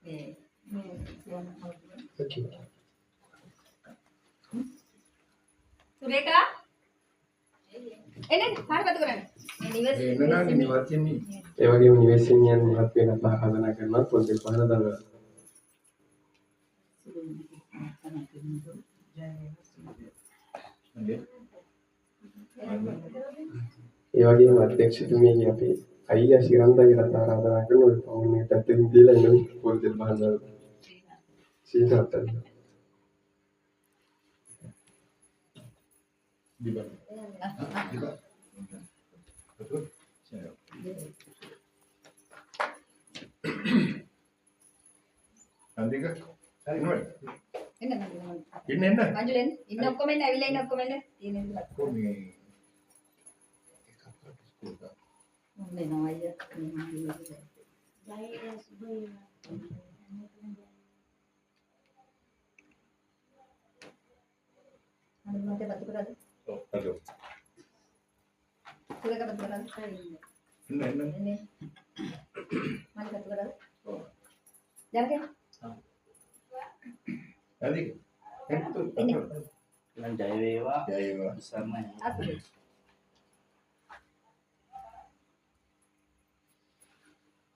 Sureka? Ini, mana batu koran? ඒ වගේම නිවෙස්සිනියන් මහත් වෙනත් ආරාධනා කරනවා පොන්තිල් පහන දරනවා. ඒ වගේම අධ්‍යක්ෂතුමියගේ අපේ අයියා ශිරන්තගේ ආරාධනා කරනවා ඔය පවුනේ පැත්තකින් දීලා ඉන්න පොන්තිල් පහන දරනවා. සීතාත්තන්. Diba? Diba? Betul? Nanti kan? Cari nomor. Ini. Ini. Manjulen. Ini ඔක්කොම එන්න ඇවිල්ලා ඉන්න ඔක්කොම එන්න. තියෙන ඉන්න. Kumi. මොන්නේ නෝ අයියා. අනේ මට බතු කරලා. Oh, betul. Sureka batu koran. Ini. Ini. Mana batu koran? Oh. Jangan kan? Nanti. Itu. Ini. Dengan jaya dewa Jaya. bersama ya. Aku.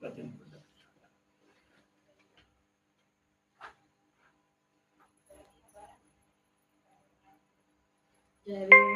Batin. Jadi